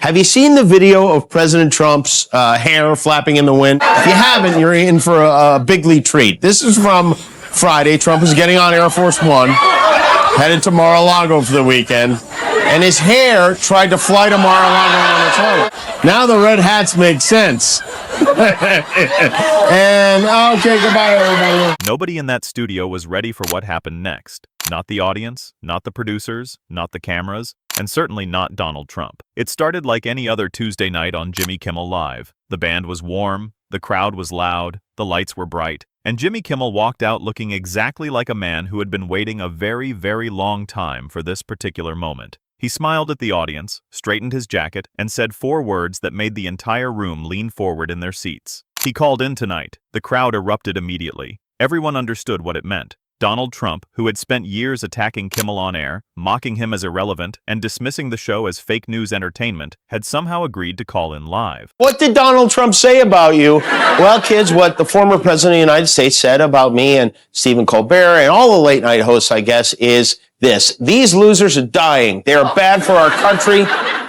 Have you seen the video of President Trump's hair flapping in the wind? If you haven't, you're in for a bigly treat. This is from Friday. Trump is getting on Air Force One, headed to Mar-a-Lago for the weekend, and his hair tried to fly to Mar-a-Lago on its own. Now the red hats make sense. And okay, goodbye, everybody. Nobody in that studio was ready for what happened next. Not the audience, not the producers, not the cameras, and certainly not Donald Trump. It started like any other Tuesday night on Jimmy Kimmel Live. The band was warm, the crowd was loud, the lights were bright, and Jimmy Kimmel walked out looking exactly like a man who had been waiting a very, very long time for this particular moment. He smiled at the audience, straightened his jacket, and said 4 words that made the entire room lean forward in their seats. He called in tonight. The crowd erupted immediately. Everyone understood what it meant. Donald Trump, who had spent years attacking Kimmel on air, mocking him as irrelevant, and dismissing the show as fake news entertainment, had somehow agreed to call in live. What did Donald Trump say about you? Well, kids, what the former president of the United States said about me and Stephen Colbert and all the late night hosts, I guess, is this: these losers are dying. They are bad for our country,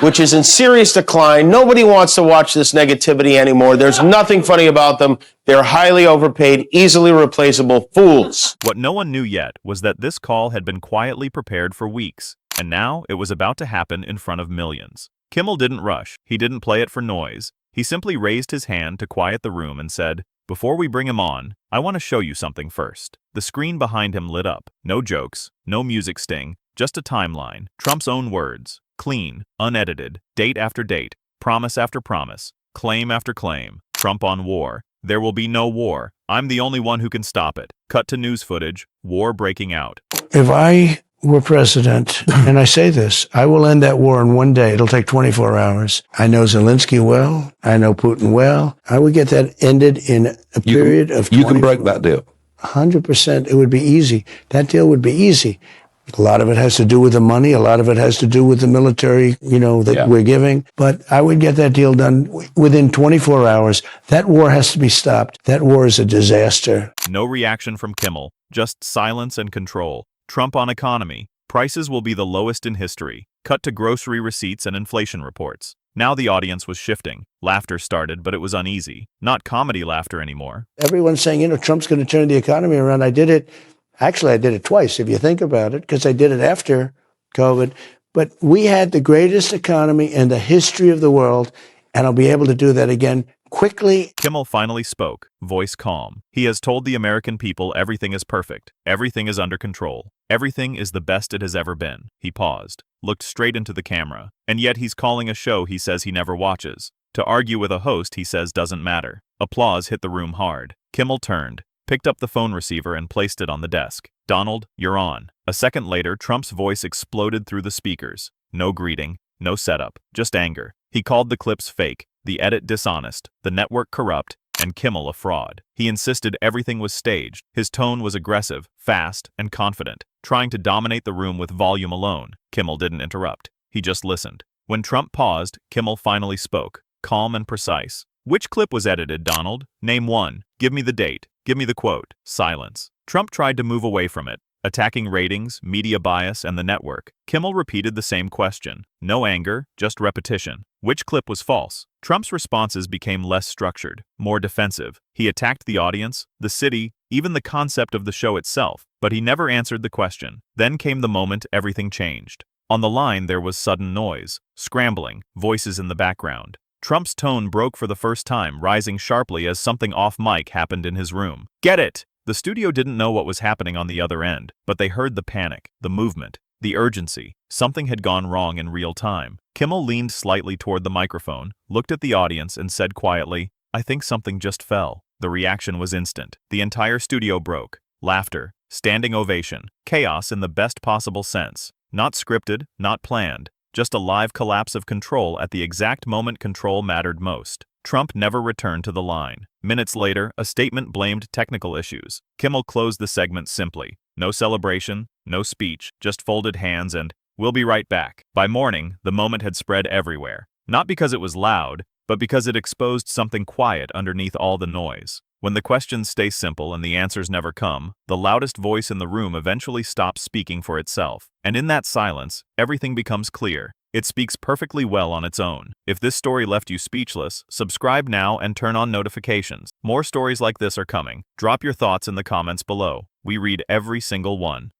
which is in serious decline. Nobody wants to watch this negativity anymore. There's nothing funny about them. They're highly overpaid, easily replaceable fools. What no one knew yet was that this call had been quietly prepared for weeks, and now it was about to happen in front of millions. Kimmel didn't rush. He didn't play it for noise. He simply raised his hand to quiet the room and said, "Before we bring him on, I want to show you something first." The screen behind him lit up. No jokes, no music sting, just a timeline. Trump's own words. Clean, unedited, date after date, promise after promise, claim after claim. Trump on war. There will be no war. I'm the only one who can stop it. Cut to news footage. War breaking out. If I were president, and I say this, I will end that war in one day. It'll take 24 hours. I know Zelensky well. I know Putin well. I would get that ended in a period of 24 You can break that deal. 100%. It would be easy. That deal would be easy. A lot of it has to do with the money. A lot of it has to do with the military, that we're giving. But I would get that deal done within 24 hours. That war has to be stopped. That war is a disaster. No reaction from Kimmel, just silence and control. Trump on economy. Prices will be the lowest in history. Cut to grocery receipts and inflation reports. Now the audience was shifting. Laughter started, but it was uneasy. Not comedy laughter anymore. Everyone's saying, Trump's going to turn the economy around. I did it. Actually, I did it twice, if you think about it, because I did it after COVID. But we had the greatest economy in the history of the world, and I'll be able to do that again quickly. Kimmel finally spoke, voice calm. He has told the American people everything is perfect. Everything is under control. Everything is the best it has ever been. He paused, looked straight into the camera, and yet he's calling a show he says he never watches. To argue with a host he says doesn't matter. Applause hit the room hard. Kimmel turned, picked up the phone receiver and placed it on the desk. "Donald, you're on." A second later, Trump's voice exploded through the speakers. No greeting, no setup, just anger. He called the clips fake, the edit dishonest, the network corrupt, and Kimmel a fraud. He insisted everything was staged. His tone was aggressive, fast, and confident, trying to dominate the room with volume alone. Kimmel didn't interrupt. He just listened. When Trump paused, Kimmel finally spoke, calm and precise. "Which clip was edited, Donald? Name one. Give me the date. Give me the quote." Silence. Trump tried to move away from it, attacking ratings, media bias, and the network. Kimmel repeated the same question. No anger, just repetition. Which clip was false? Trump's responses became less structured, more defensive. He attacked the audience, the city, even the concept of the show itself, but he never answered the question. Then came the moment everything changed. On the line there was sudden noise, scrambling, voices in the background. Trump's tone broke for the first time, rising sharply as something off-mic happened in his room. "Get it!" The studio didn't know what was happening on the other end, but they heard the panic, the movement, the urgency. Something had gone wrong in real time. Kimmel leaned slightly toward the microphone, looked at the audience, and said quietly, "I think something just fell." The reaction was instant. The entire studio broke. Laughter, standing ovation, chaos in the best possible sense. Not scripted, not planned. Just a live collapse of control at the exact moment control mattered most. Trump never returned to the line. Minutes later, a statement blamed technical issues. Kimmel closed the segment simply. No celebration, no speech, just folded hands and, "We'll be right back." By morning, the moment had spread everywhere. Not because it was loud, but because it exposed something quiet underneath all the noise. When the questions stay simple and the answers never come, the loudest voice in the room eventually stops speaking for itself. And in that silence, everything becomes clear. It speaks perfectly well on its own. If this story left you speechless, subscribe now and turn on notifications. More stories like this are coming. Drop your thoughts in the comments below. We read every single one.